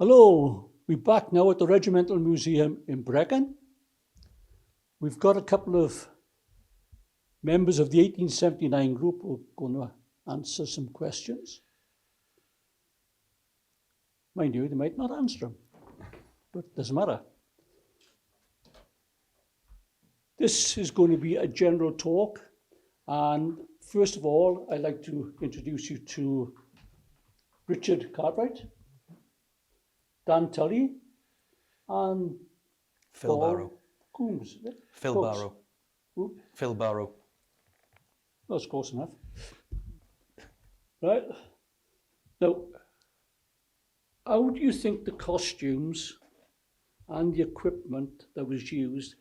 Hello, we're back now at the Regimental Museum in Brecon. We've got a couple of members of the 1879 group who are going to answer some questions. Mind you, they might not answer them, but it doesn't matter. This is going to be a general talk, and first of all, I'd like to introduce you to Richard Cartwright, Dan Tully, and Phil Barrow. Coombs. Phil Cooks. Barrow. Who? Phil Barrow. That's close enough. Right. Now, how do you think the costumes and the equipment that was used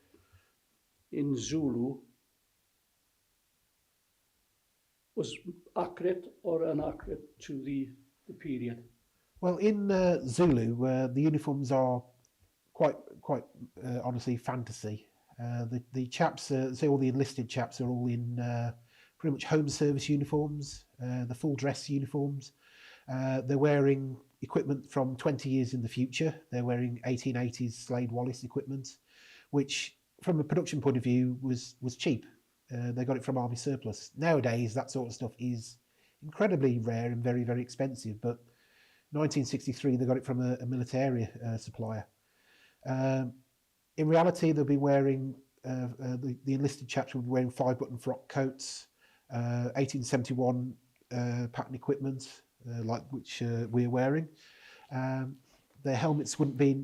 in Zulu was accurate or inaccurate to the period? Well, in Zulu, the uniforms are quite honestly fantasy. The chaps, say all the enlisted chaps, are all in pretty much home service uniforms, the full dress uniforms. They're wearing equipment from 20 years in the future. They're wearing 1880s Slade Wallace equipment, which, from a production point of view, was cheap. They got it from army surplus. Nowadays, that sort of stuff is incredibly rare and very, very expensive. But 1963, they got it from a military supplier. In reality, they'll be wearing, the enlisted chaps will be wearing 5-button frock coats, 1871 pattern equipment, like which we're wearing. Their helmets wouldn't be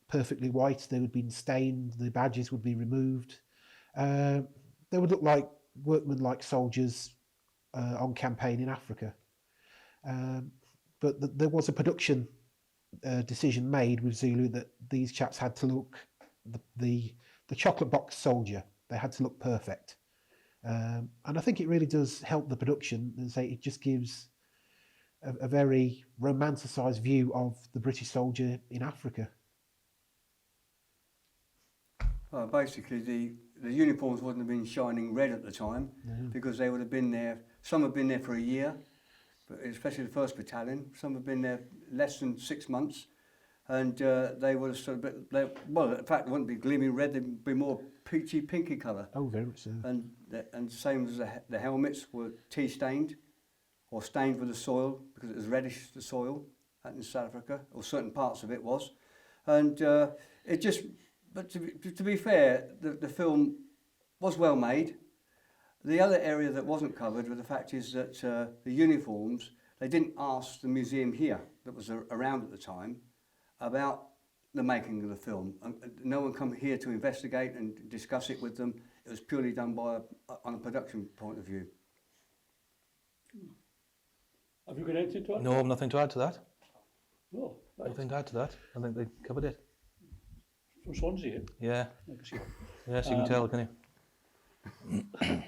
perfectly white, they would have been stained, the badges would be removed. They would look like workmen-like soldiers on campaign in Africa. But there was a production decision made with Zulu that these chaps had to look the chocolate box soldier. They had to look perfect, and I think it really does help the production. And say it just gives a very romanticised view of the British soldier in Africa. Well, basically, the uniforms wouldn't have been shining red at the time because they would have been there. Some have been there for a year. But especially the 1st Battalion, some have been there less than 6 months, and they would have sort of been, well, in fact, they wouldn't be gleaming red, they'd be more peachy, pinky colour. Oh, very much so. And same as the helmets were tea stained, or stained with the soil, because it was reddish, the soil, in South Africa, or certain parts of it was. And it just, but to be fair, the film was well made. The other area that wasn't covered with the fact is that the uniforms, they didn't ask the museum here that was around at the time about the making of the film. And no one come here to investigate and discuss it with them. It was purely done by on a production point of view. Have you got anything to add? No, nothing to add to that. No, right. Nothing to add to that. I think they covered it. From Swansea? Yeah. I can see it. Yes, you can tell, can you?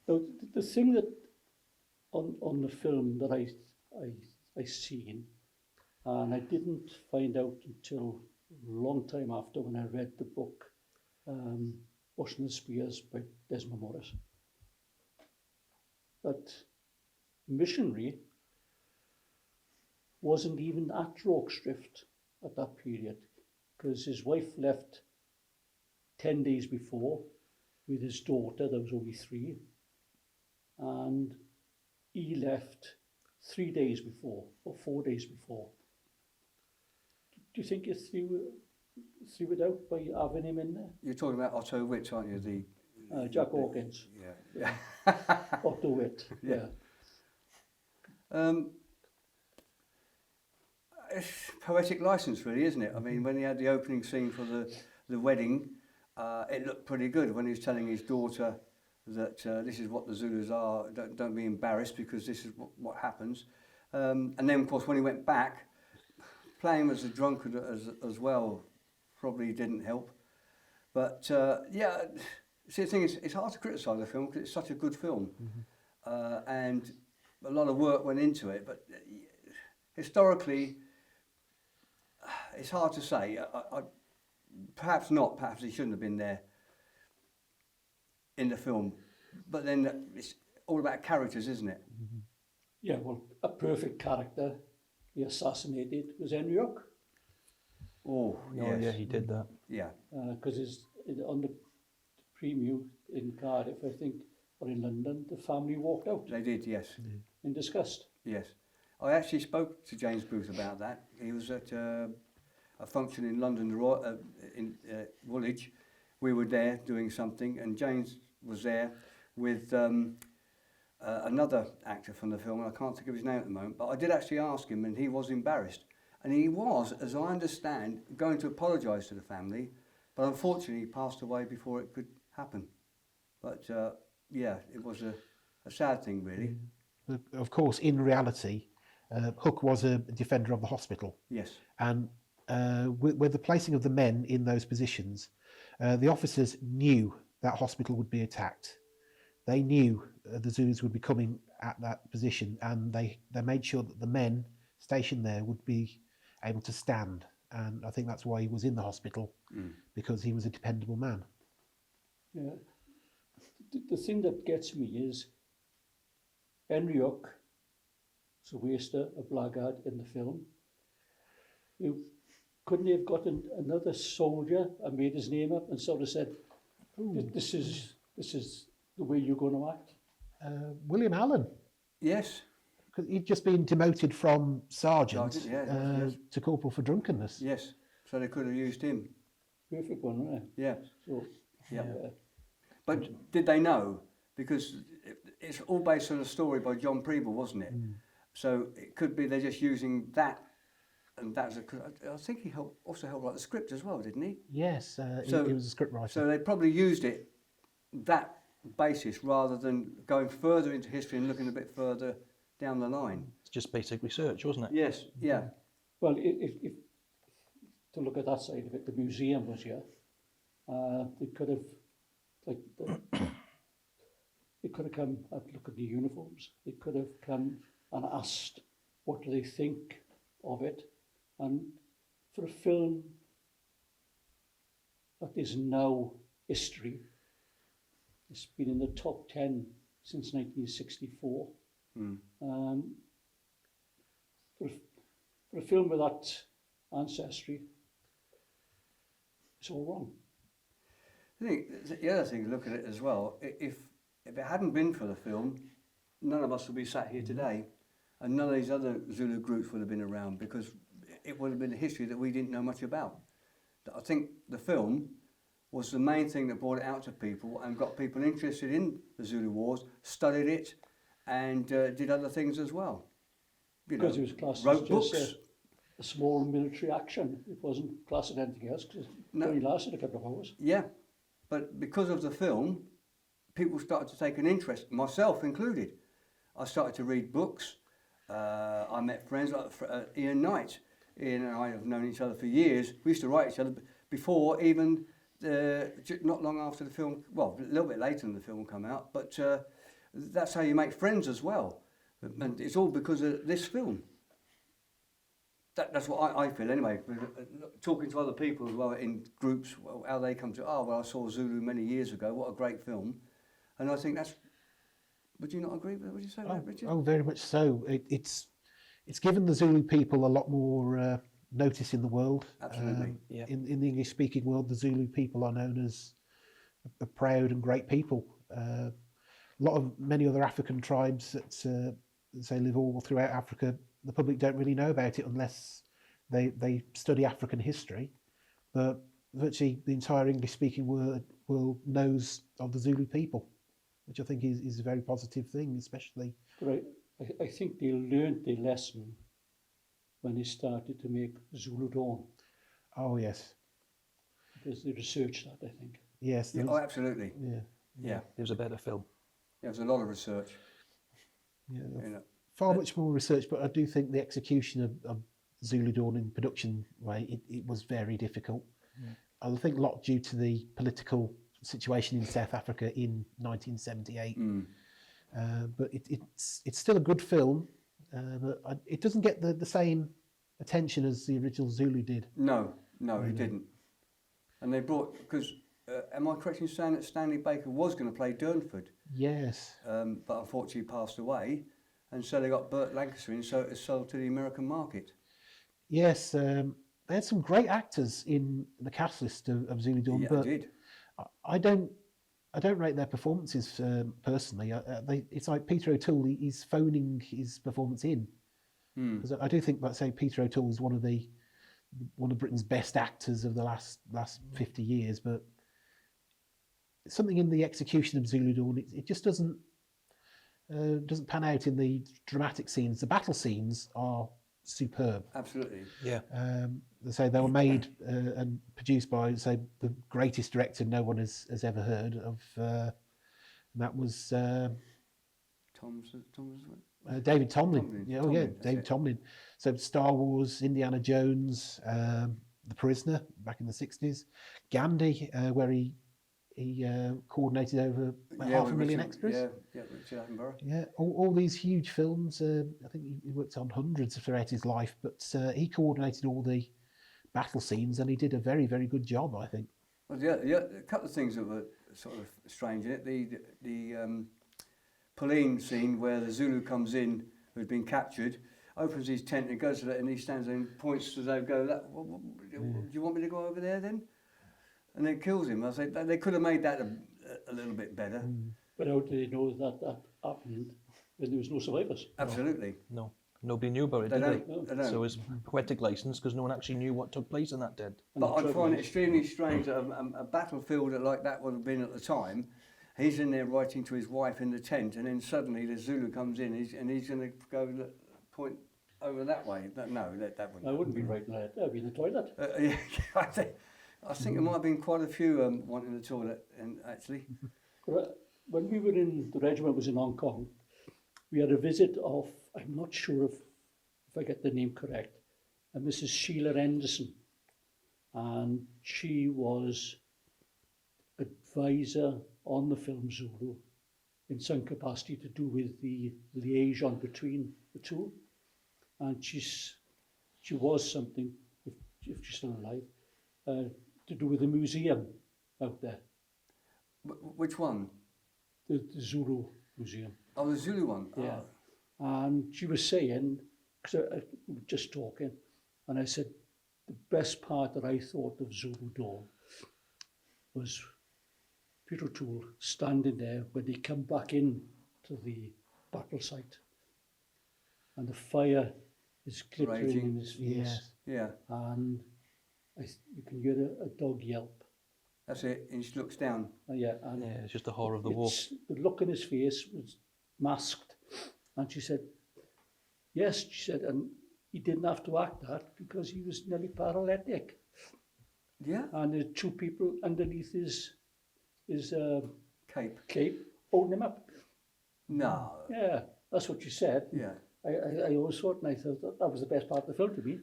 So the thing that on the film that I seen, and I didn't find out until a long time after when I read the book, Washington Spears by Desmond Morris, that missionary wasn't even at Rorke's at that period, because his wife left 10 days before with his daughter, that was only 3. And he left 3 days before, or 4 days before. Do you think you threw it out by having him in there? You're talking about Otto Witt, aren't you? Jack Hawkins. Yeah. Otto Witt, yeah. It's poetic license, really, isn't it? I mean, when he had the opening scene for the wedding, it looked pretty good when he was telling his daughter that this is what the Zulus are, don't be embarrassed because this is what happens. And then, of course, when he went back, playing as a drunkard as well probably didn't help. But, yeah, see, the thing is, it's hard to criticise the film because it's such a good film. And a lot of work went into it, but historically, it's hard to say. Perhaps not, perhaps he shouldn't have been there in the film, but then it's all about characters, isn't it? Yeah, well, a perfect character he assassinated was Henry Hook. Oh, Oh, yes. yeah, he did that. Yeah. Because on the preview in Cardiff, I think, or in London, the family walked out They did, yes. in disgust. Yes. I actually spoke to James Booth about that. He was at a function in London, in Woolwich. We were there doing something, and James was there with another actor from the film. I can't think of his name at the moment, but I did actually ask him, and he was embarrassed. And he was, as I understand, going to apologise to the family, but unfortunately he passed away before it could happen. But yeah, it was a sad thing, really. Of course, in reality, Hook was a defender of the hospital. Yes. And with the placing of the men in those positions, the officers knew that hospital would be attacked. They knew the Zulus would be coming at that position, and they made sure that the men stationed there would be able to stand. And I think that's why he was in the hospital, because he was a dependable man. Yeah. The thing that gets me is Henry Hook, a waster, a blackguard in the film. Couldn't he have gotten another soldier and made his name up and sort of said, this is the way you're going to act? William Allen, Yes. because he'd just been demoted from sergeant Yes. to corporal for drunkenness. Yes. So they could have used him. Perfect one, right? Yeah. So, Yeah. But did they know? Because it's all based on a story by John Preble, wasn't it? So it could be they're just using that, and that's I think he also helped write the script as well, didn't he? Yes, So- he was a script writer. So they probably used it that basis rather than going further into history and looking a bit further down the line. It's just basic research, wasn't it? Yes. Yeah. well, if to look at that side of it, the museum was here. They could have, they could have come and look at the uniforms. They could have come and asked, what do they think of it? And for a film that is now history, it's been in the top 10 since 1964. For a film with that ancestry, it's all wrong. I think the other thing, look at it as well, if it hadn't been for the film, none of us would be sat here today, and none of these other Zulu groups would have been around, because it would have been a history that we didn't know much about. I think the film was the main thing that brought it out to people and got people interested in the Zulu Wars, studied it, and did other things as well. You Because know, it was classed wrote as books. just a small military action. It wasn't classed as anything else because it only lasted a couple of hours. Yeah, but because of the film, people started to take an interest, myself included. I started to read books. I met friends like Ian Knight. Ian and I have known each other for years. We used to write each other before even, not long after the film, well, a little bit later than the film come out, but that's how you make friends as well. And it's all because of this film. That's what I feel anyway. Talking to other people as well in groups, how they come to, oh, well, I saw Zulu many years ago, what a great film. And I think that's, would you not agree with that? Would you say that, Richard? Oh, very much so. It's given the Zulu people a lot more notice in the world. Absolutely. Yeah. In the English-speaking world, the Zulu people are known as a proud and great people. Many other African tribes that say live all throughout Africa, the public don't really know about it unless they study African history. But virtually the entire English-speaking world knows of the Zulu people, which I think is a very positive thing, especially. But I think they learned their lesson when they started to make Zulu Dawn, Oh yes, because they researched that, I think. yes. Yeah, oh, absolutely. Yeah, It was a better film. There was a lot of research. yeah. You know. Far much more research, but I do think the execution of Zulu Dawn in production way, it was very difficult. I think a lot due to the political situation in South Africa in 1978. But it's still a good film, but it doesn't get the same attention as the original Zulu did. No, it didn't. And they brought, because, am I correct in saying that Stanley Baker was going to play Durnford? Yes. But unfortunately passed away. and so they got Burt Lancaster in, so it was sold to the American market. Yes, they had some great actors in the cast list of Zulu Dawn, Yeah, but it did. I don't rate their performances personally. It's like Peter O'Toole; he's phoning his performance in. Because I do think, like say, Peter O'Toole is one of Britain's best actors of the last 50 years, but something in the execution of Zulu Dawn, it just doesn't pan out in the dramatic scenes. The battle scenes are superb. Absolutely. Yeah. They say they were made and produced by, say, the greatest director no one has ever heard of. And that was David Tomlin. David Tomlin. So Star Wars, Indiana Jones, The Prisoner back in the 60s, Gandhi, where he coordinated over about 500,000 extras. Richard Attenborough. Yeah, all these huge films. I think he worked on hundreds throughout his life, but he coordinated all the battle scenes, and he did a very, very good job, I think. Well, a couple of things that were sort of strange in it. The Pauline scene where the Zulu comes in, who's been captured, opens his tent and goes to it, and he stands there and points to they go, do you want me to go over there then? And then kills him. I said they could have made that a little bit better. But how do they know that happened when there was no survivors? Absolutely. No. Nobody knew about it, They did don't. they? So it's poetic license because no one actually knew what took place in that dead. But I find it extremely strange that a battlefield like that would have been at the time. He's in there writing to his wife in the tent, and then suddenly the Zulu comes in, and he's going to go point over that way. No, that wouldn't. I wouldn't be writing that. I'd be in the toilet. Yeah, I think there might have been quite a few wanting the toilet, and actually. When we were the regiment was in Hong Kong, we had a visit of, I'm not sure if I get the name correct, a Mrs. Sheila Henderson, and she was advisor on the film Zulu in some capacity to do with the liaison between the two, and she was something, if she's still alive, to do with the museum out there. Which one? The Zulu Museum. Oh, the Zulu one. Yeah. Oh. And she was saying, because I we were just talking, and I said, the best part that I thought of Zulu Dawn was Peter O'Toole standing there when they come back in to the battle site, and the fire is glittering Raging. in his face, Yeah. and you can hear a dog yelp. That's it. And she looks down. Yeah, and Yeah, it's just the horror of the war. the look in his face was masked, and she said, yes, she said, and he didn't have to act that because he was nearly paralytic. Yeah. And the two people underneath his Cape. holding him up. No. Yeah, that's what she said. Yeah. I always thought, and I thought that was the best part of the film to me.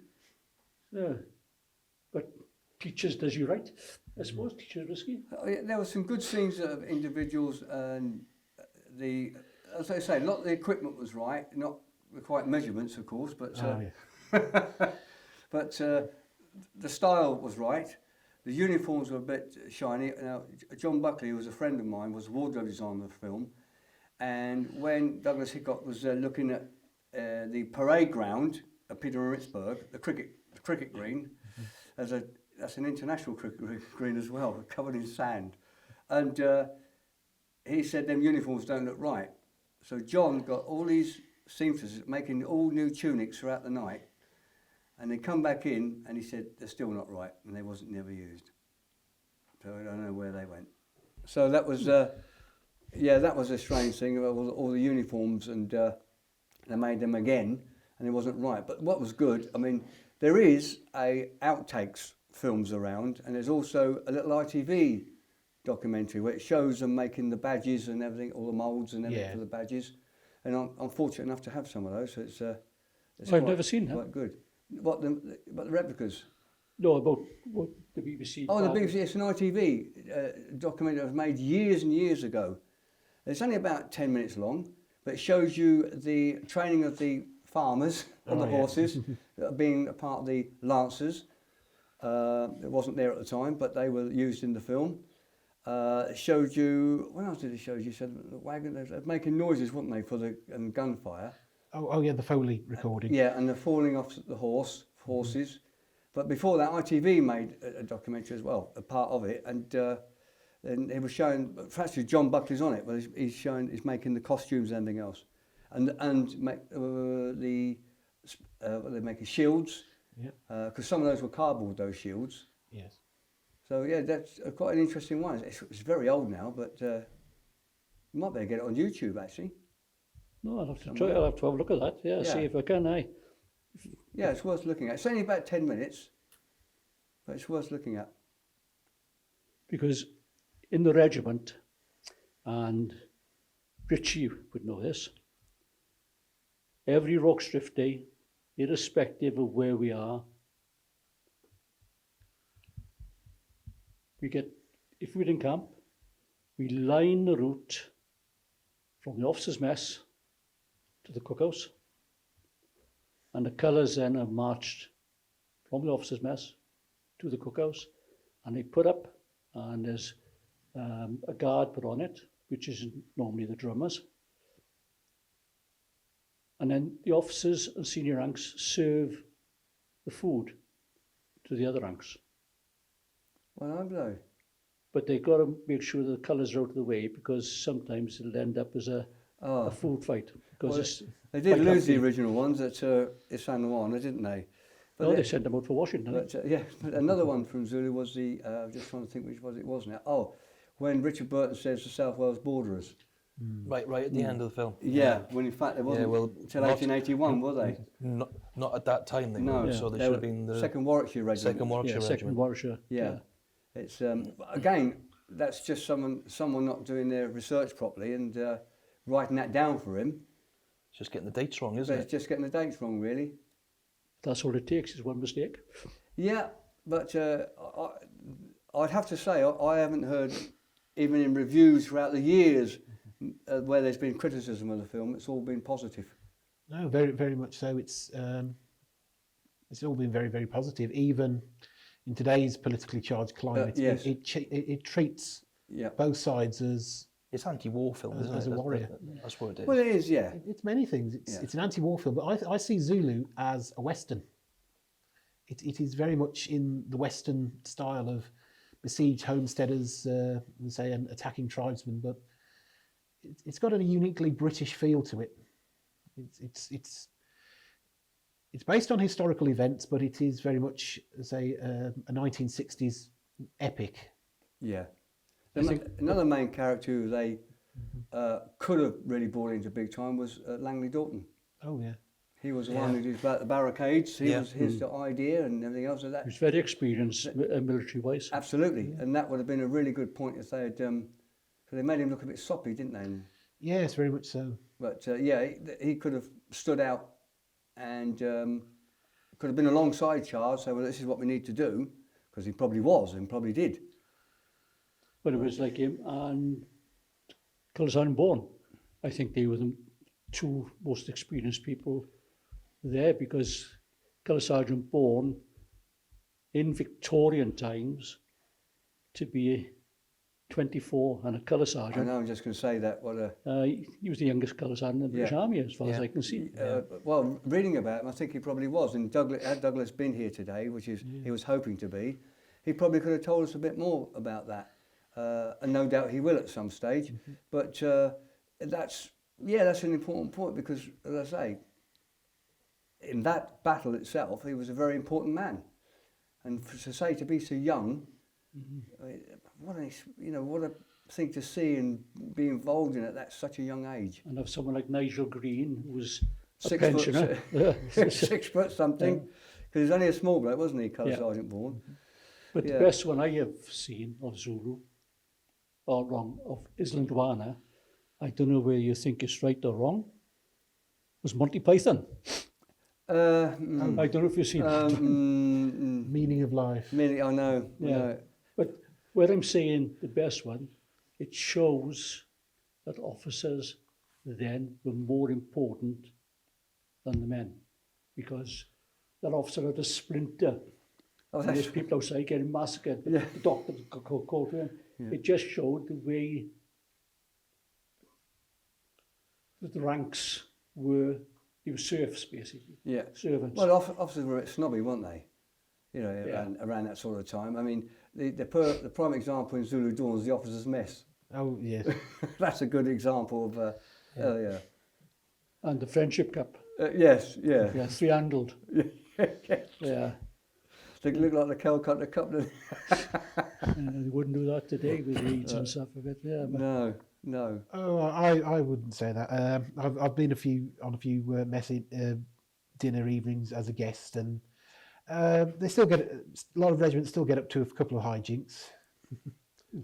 Yeah. But teachers does you right, I suppose. Teachers risky. There were some good scenes of individuals, and as I say, a lot of the equipment was right, not the quite measurements, of course, but but the style was right. The uniforms were a bit shiny. Now, John Buckley, who was a friend of mine, was the wardrobe designer of the film, and when Douglas Hickok was looking at the parade ground at Peter Maritzburg, the cricket green, that's an international cricket green as well, covered in sand, and he said them uniforms don't look right. So John got all these seamstresses making all new tunics throughout the night, and they come back in and he said they're still not right and they wasn't never used. So I don't know where they went. So that was that was a strange thing about all the uniforms, and they made them again and it wasn't right. But what was good, I mean, there is a outtakes films around, and there's also a little ITV documentary where it shows them making the badges and everything, all the moulds and everything for the badges. And I'm fortunate enough to have some of those, so it's I've never seen that. Quite good. What the replicas? No, about what the BBC. Oh, the BBC, it's an ITV documentary that was made years and years ago. It's only about 10 minutes long, but it shows you the training of the farmers on the horses, being a part of the Lancers. It wasn't there at the time, but they were used in the film. It showed you, what else did it show you? Said the wagon, they were making noises, weren't they, for the gunfire. Oh yeah, the Foley recording. Yeah, and the falling off the horses. But before that, ITV made a documentary as well, a part of it, and it was showing. Actually, John Buckley's on it, but he's making the costumes and everything else, and make they're making shields. Yeah. Because some of those were cardboard, those shields. Yes. So yeah, that's quite an interesting one. It's very old now, but you might better get it on YouTube actually. No, I'll have to try. I'll have to have a look at that. Yeah, Yeah. see if I can. Yeah, it's worth looking at. It's only about 10 minutes, but it's worth looking at. Because in the regiment, and Richie would know this, every Rockstrift Day, irrespective of where we are, if we're in camp, we line the route from the officers' mess to the cookhouse, and the colours then are marched from the officers' mess to the cookhouse, and they put up, and there's a guard put on it, which is normally the drummers. And then the officers and senior ranks serve the food to the other ranks. Well, I know. But they've got to make sure the colours are out of the way, because sometimes it'll end up as a food fight. Because They did lose the original ones at San Juan, didn't they? But they sent them out for washing. But, but another one from Zulu was just trying to think which it was now. Oh, when Richard Burton says the South Wales borderers. Right at the end of the film. Yeah, when in fact they wasn't until 1881, were they? Not at that time. They No, were, so they should have been the 2nd Warwickshire Regiment. Second Warwickshire Regiment. Second Warwickshire. Yeah. It's again, that's just someone not doing their research properly and writing that down for him. It's just getting the dates wrong, isn't But it? it's just getting the dates wrong, really. That's all it takes, is one mistake. Yeah, but I'd have to say I haven't heard, even in reviews throughout the years, where there's been criticism of the film. It's all been positive. No, very, very much so. It's all been very, very positive. Even in today's politically charged climate, yes. it treats both sides as It's anti-war film, isn't it? as a warrior. That's what it is. Well, it is, yeah. It's many things. It's an anti-war film, but I see Zulu as a Western. It is very much in the Western style of besieged homesteaders, say, and attacking tribesmen, but it's got a uniquely British feel to it. It's based on historical events, but it is very much, say, a 1960s epic. Yeah. Another main character who they could have really brought into big time was Langley Doughton. Oh yeah. He was the one who did about the barricades. He was his idea and everything else of that. He was very experienced military-wise. Absolutely, and that would have been a really good point if they had. Because they made him look a bit soppy, didn't they? Yes, very much so. But he could have stood out and could have been alongside Charles. So, well, this is what we need to do, because he probably was and probably did. But it was like him and Colour Sergeant Bourne. I think they were the two most experienced people there, because Colour Sergeant Bourne, in Victorian times, to be 24 and a colour I sergeant. know, I'm just going to say that. He was the youngest colour sergeant in the British Army, as far as I can see. Well, reading about him, I think he probably was. And had Douglas been here today, which is he was hoping to be, he probably could have told us a bit more about that. And no doubt he will at some stage. But that's an important point, because, as I say, in that battle itself, he was a very important man. And to be so young, what a thing to see and be involved in at such a young age. And have someone like Nigel Green, who was a 6 pensioner. foot, 6 foot something, because he's only a small bloke, wasn't he, Colour Sergeant Bourne? But the best one I have seen of Zulu, or wrong, of Islandwana, I don't know whether you think it's right or wrong, was Monty Python. I don't know if you've seen it. Meaning of life. I know. But where I'm saying the best one, it shows that officers then were more important than the men, because that officer had a splinter. And there's people outside getting massacred, but the doctor called to him. It just showed the way that the ranks were He was serfs, basically. Yeah. Servants. Well, officers were a bit snobby, weren't they? You know, around that sort of time. I mean, the prime example in Zulu Dawn is the officers' mess. Oh, yes. That's a good example of. Yeah. And the Friendship Cup. Yes. Yeah. Yeah, three-handled. Yeah. They look like the Calcutta Cup. They wouldn't do that today with reeds and stuff of it. Yeah. But No. Oh, I wouldn't say that. I've been on a few messy dinner evenings as a guest, and they still get a lot of regiments still get up to a couple of hijinks.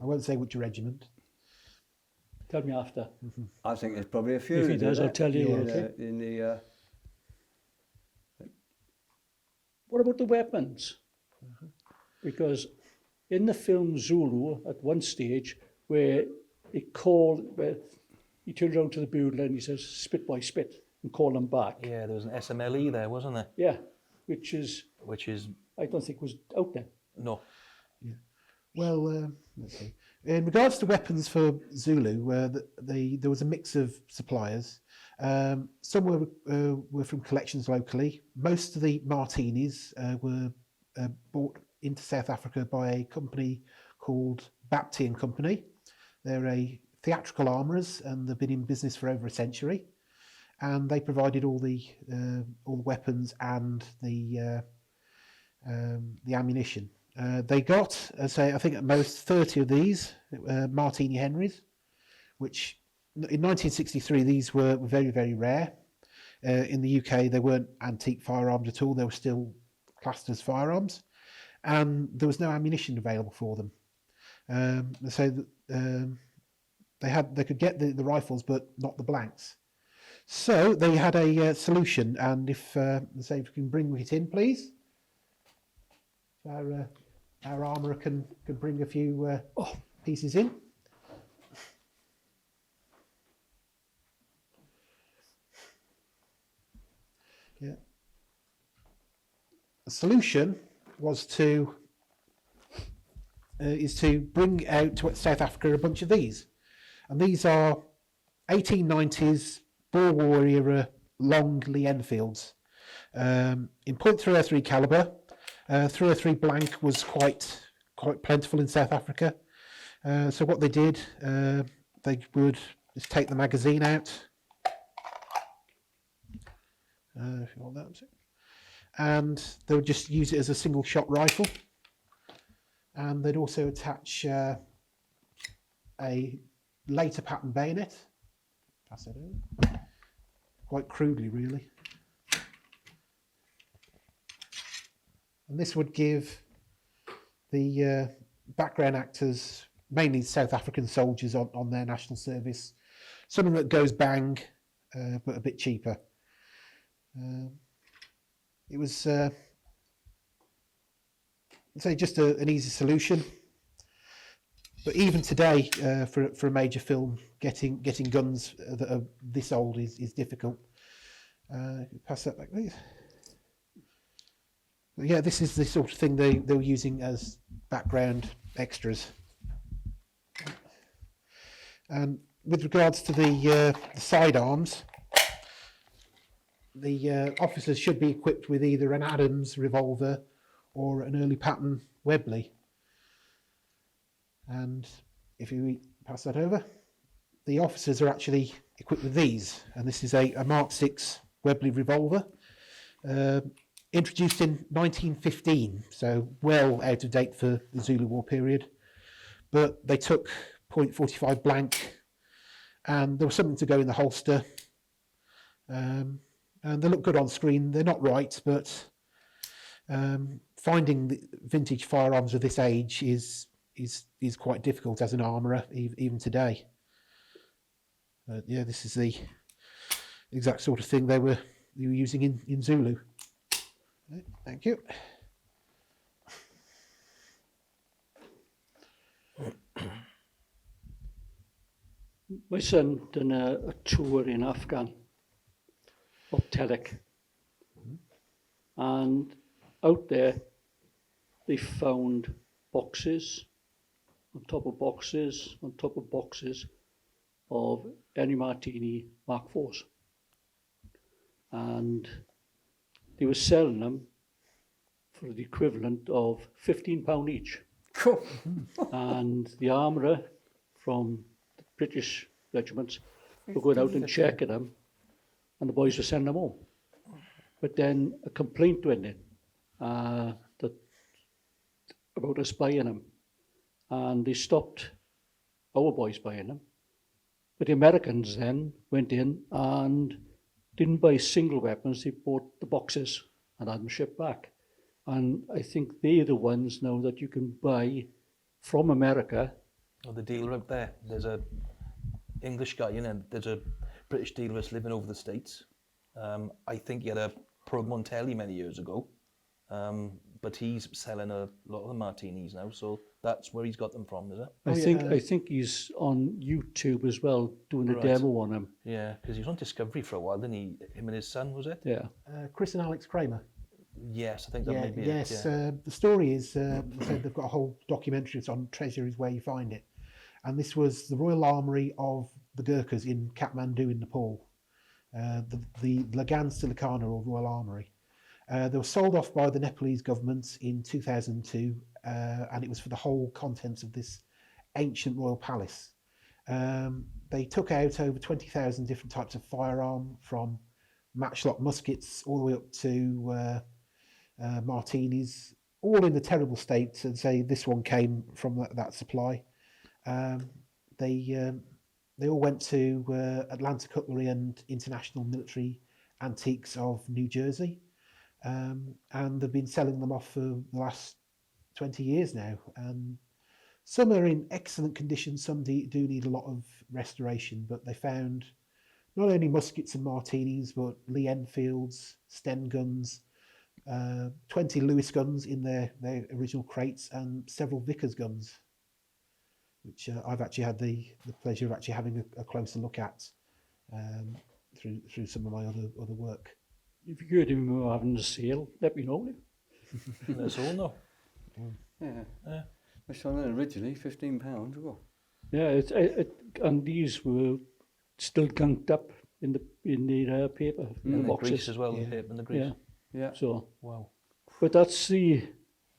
I won't say which regiment. tell me after. I think there's probably a few. If he that do does, I'll that. tell you. Yeah. Okay. In the What about the weapons? Because in the film Zulu, at one stage, where he turns around to the bugler and he says, "Spit boy, spit," and call him back. Yeah, there was an SMLE there, wasn't there? Yeah, which is, I don't think was out there. No. Well, let's see. In regards to weapons for Zulu, there was a mix of suppliers. Some were from collections locally. Most of the martinis were bought into South Africa by a company called Bapti and Company. They're a theatrical armourers, and they've been in business for over a century. And they provided all the weapons and the ammunition. They got, I think at most 30 of these Martini Henrys, which in 1963 these were very, very rare. In the UK, they weren't antique firearms at all. They were still classed as firearms, and there was no ammunition available for them. They could get the rifles, but not the blanks. So they had a solution, and if we can bring it in, please. Our armourer can bring a few pieces in. Yeah. The solution was to bring out to South Africa a bunch of these, and these are 1890s Boer War era long Lee Enfields in .303 caliber. 303 blank was quite plentiful in South Africa, so what they did, they would just take the magazine out, if you want that, and they would just use it as a single shot rifle, and they'd also attach a later pattern bayonet. Pass it over. Quite crudely, really. And this would give the background actors, mainly South African soldiers on their national service, something that goes bang, but a bit cheaper. It was, say, just an easy solution. But even today, for a major film, getting guns that are this old is difficult. Pass that back, please. But yeah, this is the sort of thing they were using as background extras. And with regards to the sidearms, the officers should be equipped with either an Adams revolver or an early pattern Webley. And if you pass that over, the officers are actually equipped with these, and this is a Mark VI Webley revolver, introduced in 1915, so well out of date for the Zulu War period. But they took .45 blank, and there was something to go in the holster, and they look good on screen. They're not right, but finding the vintage firearms of this age is quite difficult as an armourer even today. Yeah, this is the exact sort of thing they were using in Zulu. Right, thank you. My son done a tour in Afghan, of Telek, and out there they found boxes on top of boxes on top of boxes of Henry Martini Mark IVs. and they were selling them for the equivalent of £15 each. Cool. And the armourer from the British regiments were going out and checking them, and the boys were sending them home. But then a complaint went in that about us buying them, and they stopped our boys buying them. But the Americans then went in and didn't buy single weapons, they bought the boxes and had them shipped back. And I think they're the ones now that you can buy from America. Well, the dealer out there, there's a English guy, there's a British dealer that's living over the States. I think he had a Pro Montelli many years ago, but he's selling a lot of the martinis now, so that's where he's got them from, is it? I think he's on YouTube as well, doing a demo on them. Yeah, because he was on Discovery for a while, didn't he? Him and his son, was it? Yeah. Chris and Alex Kramer. Yes, I think that may be yes, it. Yeah. the story is, so they've got a whole documentary. It's on Treasure is Where You Find It. And this was the Royal Armoury of the Gurkhas in Kathmandu in Nepal. The Lagan Silicana or Royal Armoury. They were sold off by the Nepalese government in 2002, and it was for the whole contents of this ancient royal palace. They took out over 20,000 different types of firearm, from matchlock muskets all the way up to martinis, all in a terrible state, and say this one came from that supply. They all went to Atlanta Cutlery and International Military Antiques of New Jersey, and they've been selling them off for the last 20 years now. And some are in excellent condition, some do need a lot of restoration, but they found not only muskets and martinis, but Lee Enfields, Sten guns, 20 Lewis guns in their original crates, and several Vickers guns, which I've actually had the pleasure of actually having a closer look at through some of my other work. If you heard him having a sale, let me know. Let us all know. Yeah. Which I know originally £15. Well. Yeah, and these were still gunked up in the paper, in the And the boxes grease as well, the paper and the grease. Yeah. So, Wow. but that's the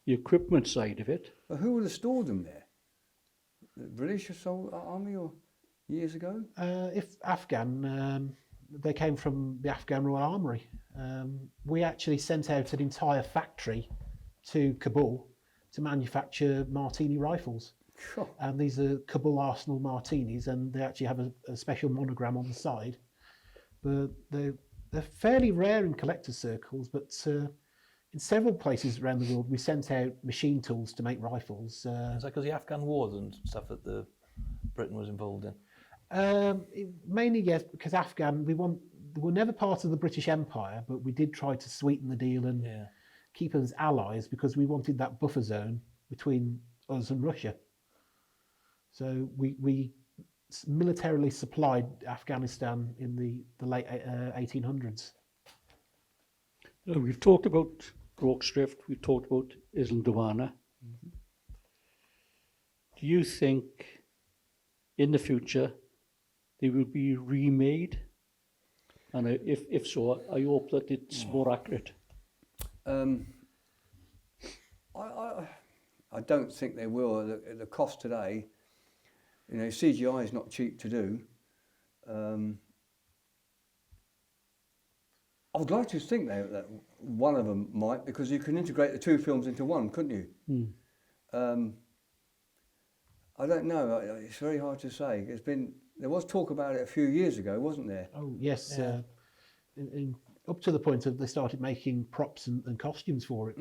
equipment side of it. But who would have stored them there? The British Army or years ago? If Afghan, they came from the Afghan Royal Armoury. We actually sent out an entire factory to Kabul to manufacture martini rifles. Sure. And these are Kabul Arsenal martinis, and they actually have a special monogram on the side. But they're fairly rare in collector's circles, but in several places around the world we sent out machine tools to make rifles. Is that because the Afghan wars and stuff that Britain was involved in? Mainly, yes, because Afghan, they were never part of the British Empire, but we did try to sweeten the deal and keep us allies, because we wanted that buffer zone between us and Russia. So we militarily supplied Afghanistan in the late 1800s. We've talked about Rorke's Drift, we've talked about Islandwana. Do you think in the future they will be remade? And if so, I hope that it's more accurate. I don't think they will. The cost today, CGI is not cheap to do. I would like to think that one of them might, because you can integrate the two films into one, couldn't you? I don't know. It's very hard to say. There was talk about it a few years ago, wasn't there? Oh yes, up to the point of they started making props and costumes for it,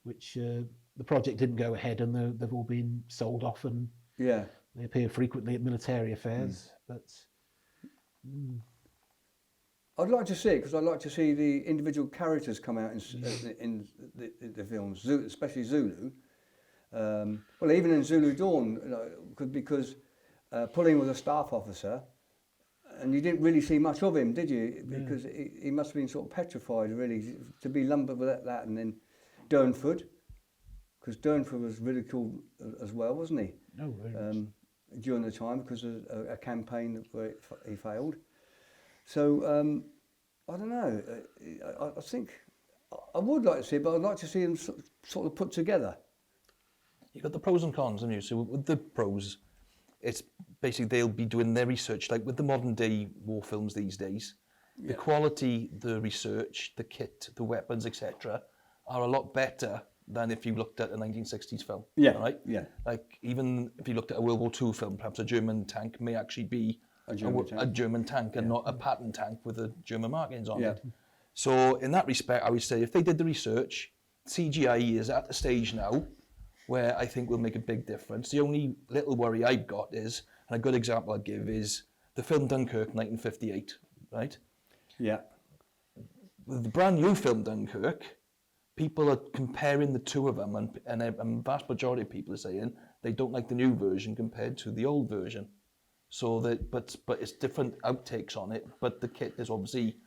which the project didn't go ahead, and they've all been sold off, and they appear frequently at military affairs. But I'd like to see it, because I'd like to see the individual characters come out in the films, especially Zulu. Well, even in Zulu Dawn, because Pulling was a staff officer, and you didn't really see much of him, did you? Because he must have been sort of petrified, really, to be lumbered with that. And then Durnford, because Durnford was ridiculed as well, wasn't he? Oh, very much. During the time, because of a campaign where he failed. So I don't know. I think I would like to see it, but I'd like to see them sort of put together. You've got the pros and cons, haven't you? So with the pros, it's basically they'll be doing their research, like with the modern day war films these days. The quality, the research, the kit, the weapons, etc., are a lot better than if you looked at a 1960s film. Yeah, right. yeah. Like even if you looked at a World War II film, perhaps a German tank may actually be a German tank and not a Patron tank with the German markings on it. So in that respect, I would say if they did the research, CGI is at the stage now where I think will make a big difference. The only little worry I've got is, and a good example I'd give is the film Dunkirk 1958, right? Yeah. With the brand new film Dunkirk, people are comparing the two of them, and a vast majority of people are saying they don't like the new version compared to the old version. So that, but it's different outtakes on it, but the kit is obviously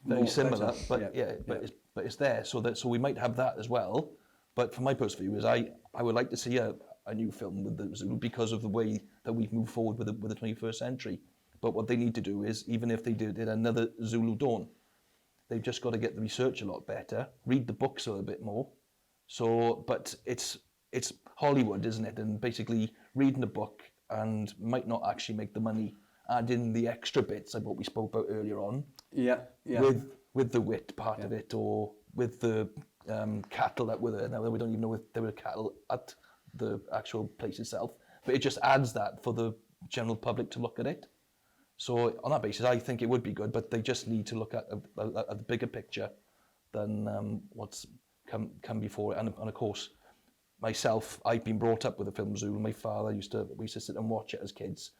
very More similar. better. But it's there. So we might have that as well. But from my personal view, is I would like to see a new film with the Zulu because of the way that we've moved forward with the 21st century. But what they need to do is, even if they did another Zulu Dawn, they've just got to get the research a lot better, read the books a little bit more. So, but it's Hollywood, isn't it? And basically reading a book and might not actually make the money. Add in the extra bits, like what we spoke about earlier on. Yeah, yeah. With the wit part of it, or with the cattle that were there. Now we don't even know if there were cattle at the actual place itself, but it just adds that for the general public to look at it. So on that basis, I think it would be good, but they just need to look at a bigger picture than what's come before it. And of course, myself, I've been brought up with the film Zulu. My father we used to sit and watch it as kids.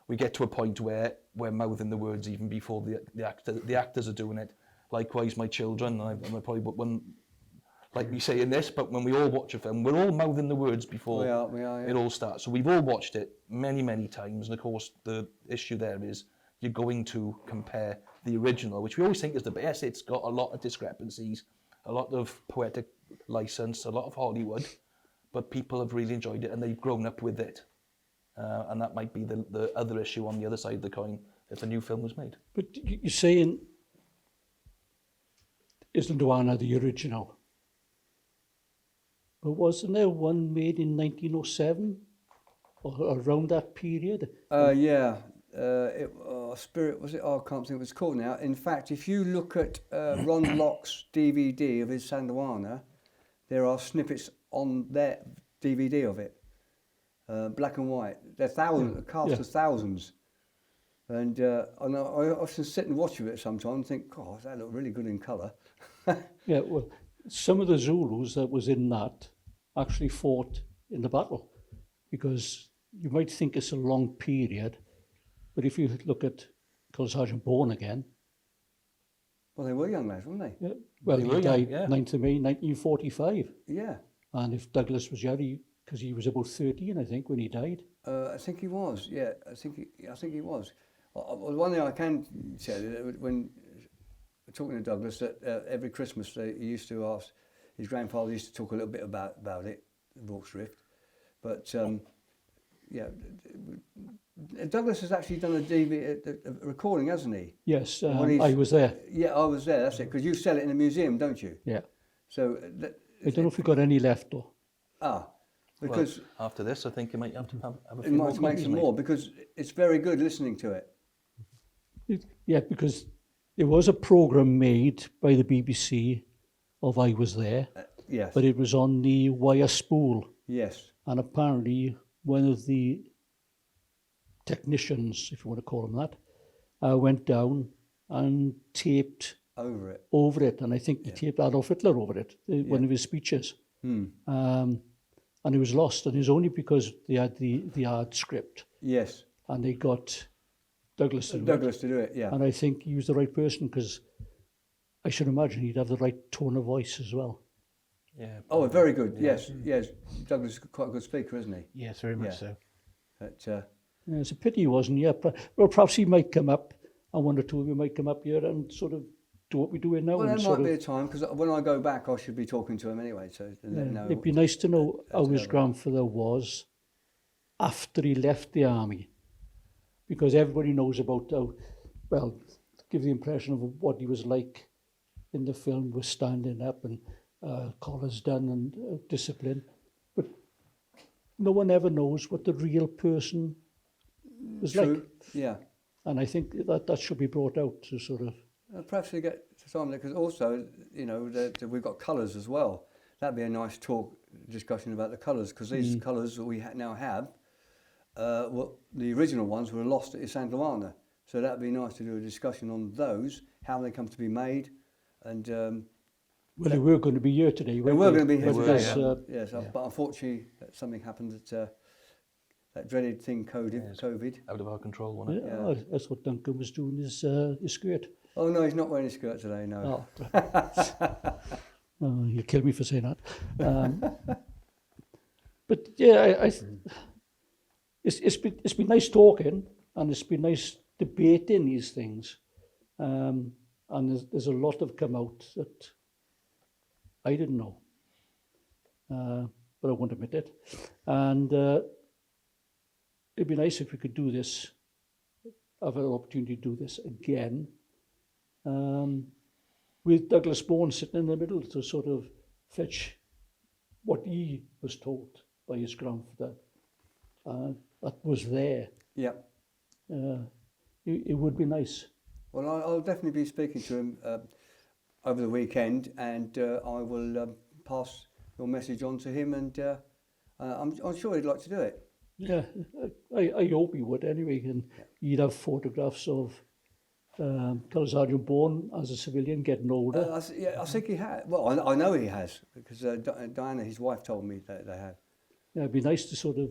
We get to a point where we're mouthing the words even before the actors are doing it. Likewise, my children, and I probably wouldn't like me saying this, but when we all watch a film, we're all mouthing the words before we are, yeah. it all starts. So we've all watched it many, many times. And of course, the issue there is you're going to compare the original, which we always think is the best. It's got a lot of discrepancies, a lot of poetic license, a lot of Hollywood, but people have really enjoyed it and they've grown up with it. And that might be the other issue on the other side of the coin if a new film was made. But you're saying, isn't Duana the original? But wasn't there one made in 1907 or around that period? Yeah. Spirit, was it? Oh, I can't think what it's called now. In fact, if you look at Ron Locke's DVD of his Sanduana, there are snippets on their DVD of it. Black and white. They're thousands, a cast of thousands. And I often sit and watch it sometimes and think, God, that looked really good in colour. Yeah, well, some of the Zulus that was in that actually fought in the battle, because you might think it's a long period, but if you look at Colonel Sergeant Bourne again. Well, they were young lads, weren't they? Yeah, well, he died 9th of May 1945. Yeah. And if Douglas was young, because he was about 13, I think, when he died. I think he was. Yeah, I think he was. One thing I can tell you, that when talking to Douglas, that every Christmas he used to ask, his grandfather used to talk a little bit about it, Rorke's Rift. But yeah, Douglas has actually done a recording, hasn't he? Yes, I was there. Yeah, I was there. That's it. Because you sell it in a museum, don't you? Yeah. So I don't know if we've got any left though. Because after this, I think you might have to have a few it might make some more, because it's very good listening to it. Yeah, because there was a programme made by the BBC of I Was There. Yes. But it was on the wire spool. Yes. And apparently one of the technicians, if you want to call them that, went down and taped over it. And I think he taped Adolf Hitler over it, one of his speeches. And it was lost, and it was only because they had the hard script. Yes. And they got Douglas to do it, yeah. And I think he was the right person, because I should imagine he'd have the right tone of voice as well. Yeah. Oh, very good. Yeah. Yes. Douglas is quite a good speaker, isn't he? Yes, very much so. But, yeah, it's a pity he wasn't here. Well, perhaps he might come up, and one or two of you might come up here and sort of do what we're doing now. Well, there might be a time, because when I go back, I should be talking to him anyway. So it'd be nice to know how his grandfather was after he left the army, because everybody knows about how, well, give the impression of what he was like in the film, was standing up and collars done and discipline. But no one ever knows what the real person was like. Yeah. And I think that should be brought out to sort of... Perhaps we get to some, because also, that we've got colours as well. That'd be a nice discussion about the colours, because these colours that we now have, the original ones were lost at St. Luana. So that'd be nice to do a discussion on those, how they come to be made, and... well, they were going to be here today. They were going to be here because, today, yes. But unfortunately, something happened that dreaded thing, COVID. Out of our control, wasn't it? Yeah, that's what Duncan was doing, his skirt. Oh, no, he's not wearing a skirt today, no. Oh, you'll kill me for saying that. But yeah, it's been nice talking, and it's been nice debating these things. And there's a lot have come out that I didn't know, but I won't admit it. And it'd be nice if we could do this, have an opportunity to do this again, with Douglas Bourne sitting in the middle to sort of fetch what he was told by his grandfather that was there. Yeah. It would be nice. Well, I'll definitely be speaking to him over the weekend, and I will pass your message on to him, and I'm sure he'd like to do it. Yeah, I hope he would anyway, and he'd have photographs of Colour Sergeant Bourne as a civilian getting older. I think he has. Well, I know he has, because Diana, his wife, told me that they have. Yeah, it'd be nice to sort of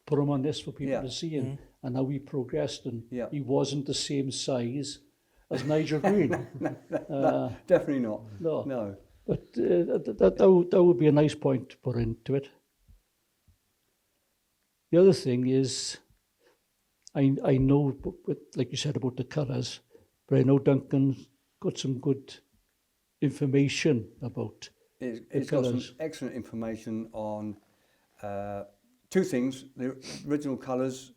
put him on this for people to see, and how he progressed, and he wasn't the same size as Nigel Green. No, definitely not. No. But that would be a nice point to put into it. The other thing is, I know, like you said about the colours, but I know Duncan's got some good information about It's got some excellent information on two things: the original colours,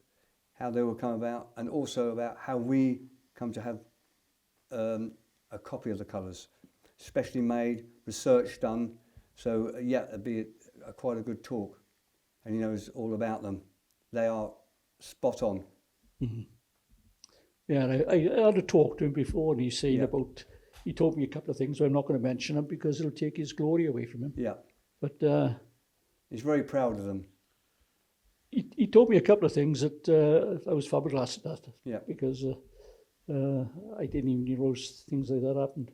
how they will come about, and also about how we come to have a copy of the colours, specially made, research done. So it'd be quite a good talk, and he knows all about them. They are spot on. Mm-hmm. Yeah, and I had a talk to him before, and he's saying about, he told me a couple of things, but I'm not going to mention them because it'll take his glory away from him. Yeah. But he's very proud of them. He told me a couple of things that I was flabbergasted at. Yeah. Because I didn't even know things like that happened.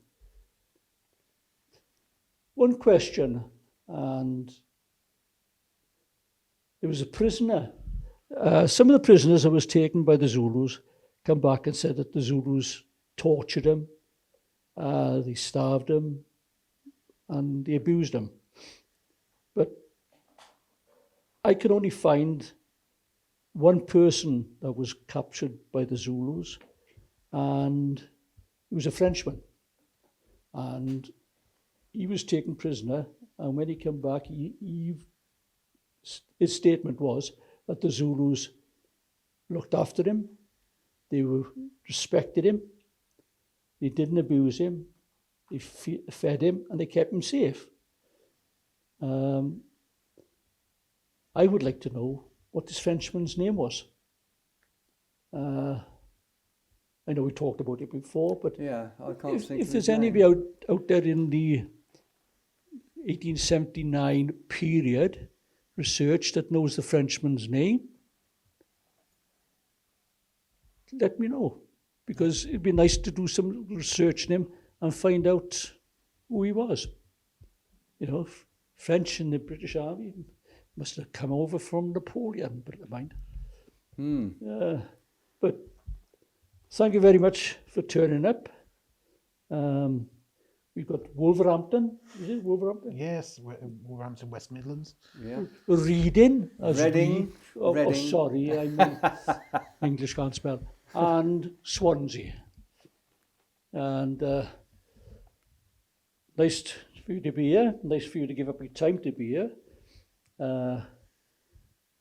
One question, and there was a prisoner. Some of the prisoners that was taken by the Zulus come back and said that the Zulus tortured him, they starved him, and they abused him. But I could only find one person that was captured by the Zulus, and he was a Frenchman. And he was taken prisoner, and when he came back, his statement was that the Zulus looked after him, they respected him, they didn't abuse him, they fed him, and they kept him safe. I would like to know what this Frenchman's name was. I know we talked about it before, but I can't think if there's anybody out there in the 1879 period research that knows the Frenchman's name, let me know, because it'd be nice to do some research on him and find out who he was. You know, French in the British Army must have come over from Napoleon, but never mind. But thank you very much for turning up. We've got Wolverhampton. Is it Wolverhampton? Yes, Wolverhampton, West Midlands. Yeah. Reading. Reading. Oh, sorry, I mean, English can't spell. And Swansea. And nice for you to be here. Nice for you to give up your time to be here. And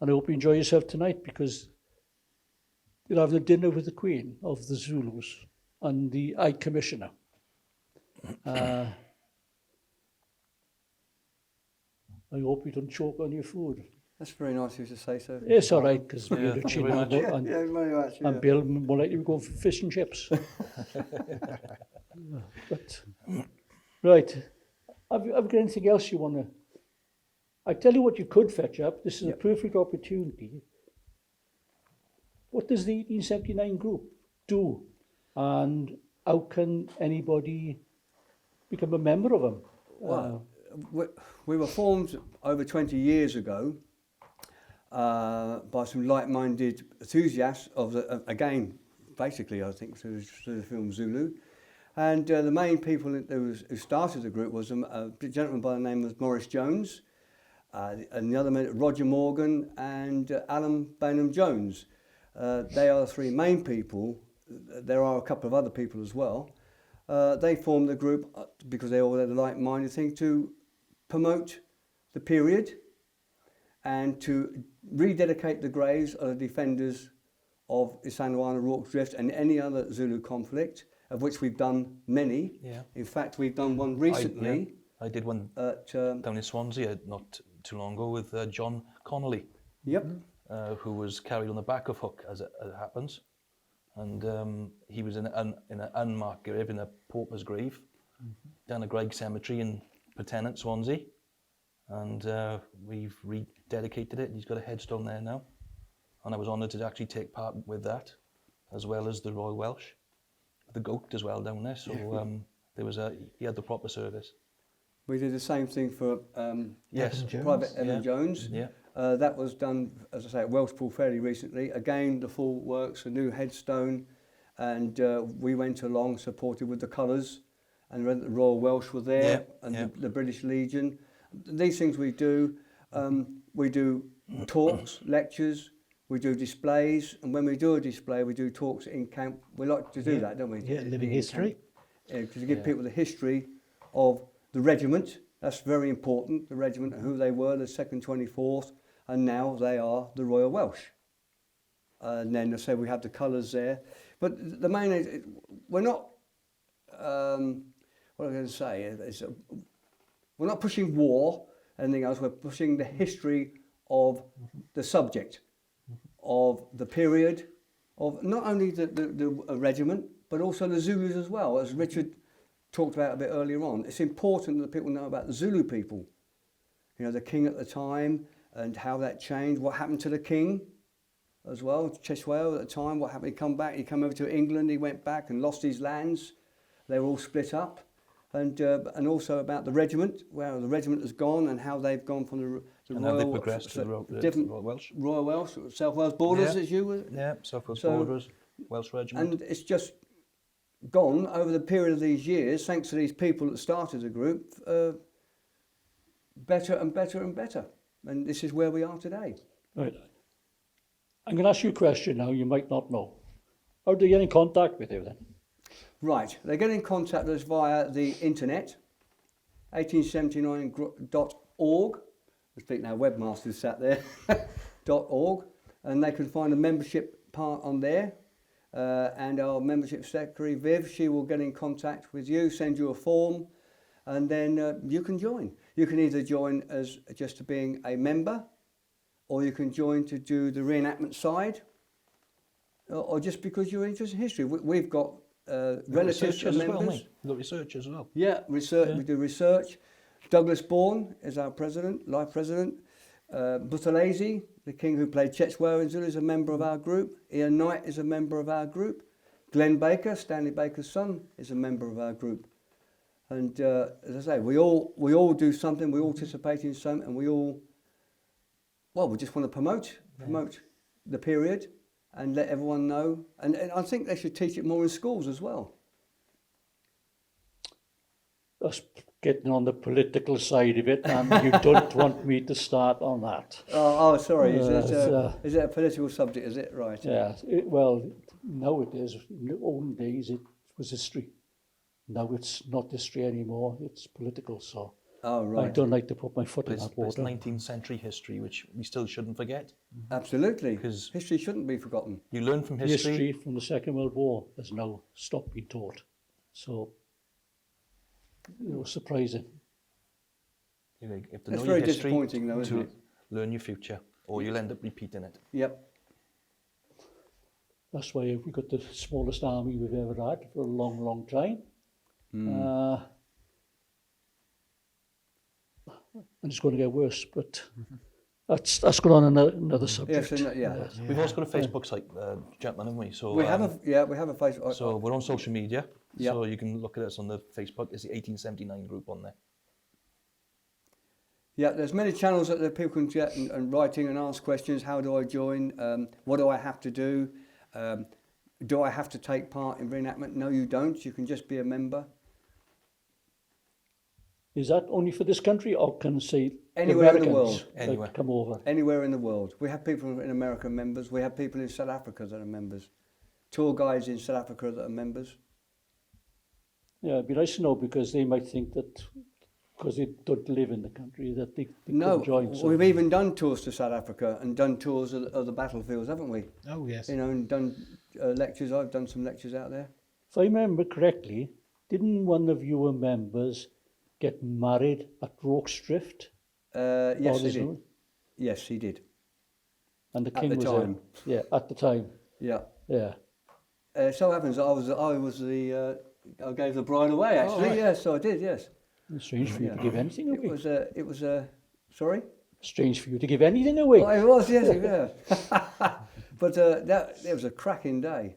I hope you enjoy yourself tonight, because you're having a dinner with the Queen of the Zulus and the High Commissioner. I hope you don't choke on your food. That's very nice of you to say so. It's all right, because Yeah, we're thank you chin very and, much. and, Yeah, very much. Yeah. and Bill more likely to go for fish and chips. But, right, have you got anything else you want to... I tell you what you could fetch up. This is a perfect opportunity. What does the 1879 group do? And how can anybody become a member of them? Well, we were formed over 20 years ago by some like-minded enthusiasts of again, basically, I think, through the film Zulu. And the main people who started the group was a gentleman by the name of Morris Jones, and the other men, Roger Morgan and Alan Bainham Jones. They are the three main people. There are a couple of other people as well. They formed the group because they all had a like-minded thing to promote the period and to rededicate the graves of the defenders of Isandlwana, Rorke's Drift and any other Zulu conflict, of which we've done many. Yeah. In fact, we've done one recently. I did one At, down in Swansea not too long ago with John Connolly, yep. who was carried on the back of Hook, as it happens. And he was in an unmarked grave, in a pauper's grave, down at Greg Cemetery in Patron, Swansea. And we've rededicated it. He's got a headstone there now. And I was honoured to actually take part with that, as well as the Royal Welsh. The goat as well down there. So he had the proper service. We did the same thing for Yes. Private Evan Jones. Yeah. That was done, as I say, at Welshpool fairly recently. Again, the full works, a new headstone, and we went along, supported with the colours, and the Royal Welsh were there, and the British Legion. These things we do. We do talks, lectures, we do displays, and when we do a display, we do talks in camp. We like to do that, don't we? Yeah, living history. To give people the history of the regiment. That's very important, the regiment and who they were, the 2nd 24th, and now they are the Royal Welsh. And then, as I say, we have the colours there. But the main is, we're not, what am I going to say? We're not pushing war, anything else, we're pushing the history of the subject, of the period, of not only the regiment, but also the Zulus as well, as Richard talked about a bit earlier on. It's important that people know about the Zulu people. You know, the king at the time and how that changed, what happened to the king as well, Chetshwayo at the time, what happened, he come back, he came over to England, he went back and lost his lands, they were all split up. And also about the regiment, where the regiment has gone and how they've gone from the And Royal... how they progressed to the different Royal Welsh. Royal Welsh, South Wales Borders, Yeah. as you were. Yeah, South Wales So- Borders, Welsh Regiment. And it's just gone over the period of these years, thanks to these people that started the group, better and better and better. And this is where we are today. Right. I'm going to ask you a question now you might not know. How do they get in contact with you then? Right, they get in contact with us via the internet, 1879.org. I think now webmasters sat there, .org, and they can find a membership part on there. And our membership secretary, Viv, she will get in contact with you, send you a form, and then you can join. You can either join as just being a member, or you can join to do the reenactment side, or just because you're interested in history. We've got relatives and members. We've got research as well. Yeah, research. Yeah. We do research. Douglas Bourne is our president, life president. Buthelezi, the king who played Chetshwayo in Zulu, is a member of our group. Ian Knight is a member of our group. Glenn Baker, Stanley Baker's son, is a member of our group. And as I say, we all do something. We all participate in something, and we just want to promote the period and let everyone know. And I think they should teach it more in schools as well. Us getting on the political side of it, and you don't want me to start on that. Oh, sorry. Is it a political subject? Is it right? Yeah, now it is. In the olden days, it was history. Now it's not history anymore. It's political. So Oh, I right. don't like to put my foot But in it's, that but it's water. 19th century history, which we still shouldn't forget. Absolutely. 'Cause- History shouldn't be forgotten. You learn from The history. history from the Second World War has now stopped being taught. So, surprising. You have to It's know very your history disappointing though, isn't to it? learn your future, or you'll end up repeating it. Yep. That's why we've got the smallest army we've ever had for a long, long time. And it's going to get worse, but that's going on another subject. Yes, yeah. We've also got a Facebook site, gentlemen, haven't we? So We have we have a Facebook. So we're on social media, Yep. so you can look at us on the Facebook. It's the 1879 group on there. Yeah, there's many channels that people can get and write in and ask questions. How do I join? What do I have to do? Do I have to take part in reenactment? No, you don't. You can just be a member. Is that only for this country, or can say Anywhere in the Americans world. that Anywhere. come over? Anywhere in the world. We have people in America members. We have people in South Africa that are members. Tour guides in South Africa that are members. Yeah, it'd be nice to know, because they might think that because they don't live in the country that they No, could join. we've even done tours to South Africa and done tours of the battlefields, haven't we? Oh, yes. You know, and done lectures. I've done some lectures out there. If I remember correctly, didn't one of your members get married at Rorke's Drift? Yes, he did. Originally? Yes, he did. And the At king the was time. there. Yeah, at the time. Yeah. Yeah. So happens I was the I gave the bride away actually. right. Yes, so I did. Yes. It's strange for you to give anything away. It was sorry. Strange for you to give anything away. Oh, it was, yes, yeah. But it was a cracking day.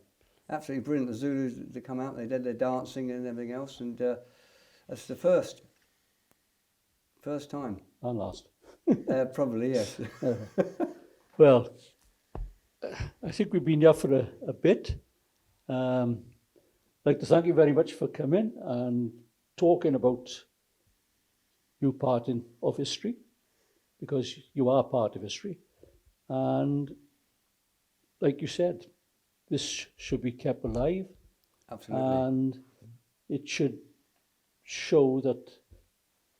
Absolutely brilliant. The Zulus, they come out, they did their dancing and everything else, and that's the first time. And last. Probably, yes. Well, I think we've been here for a bit. I'd like to thank you very much for coming and talking about your part of history, because you are part of history. And like you said, this should be kept alive, Absolutely. and it should show that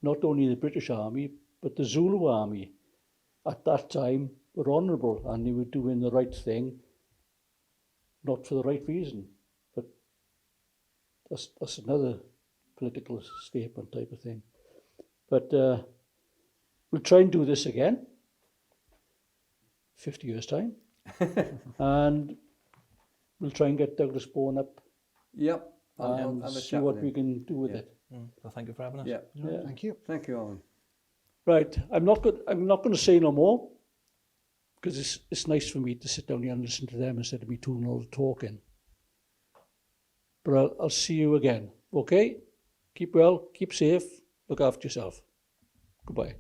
not only the British Army, but the Zulu Army at that time were honourable, and they were doing the right thing, not for the right reason. But that's another political statement type of thing. But we'll try and do this again, 50 years' time, and we'll try and get Douglas Bourne up Yep. I'll and have a see chat what with we him. can do with Yeah. it. Well, thank you for having us. Yeah. Yeah. Thank you. Thank you, Owen. Right, I'm not going to say no more, because it's nice for me to sit down here and listen to them instead of me doing all the talking. But I'll see you again. Okay? Keep well, keep safe, look after yourself. Goodbye.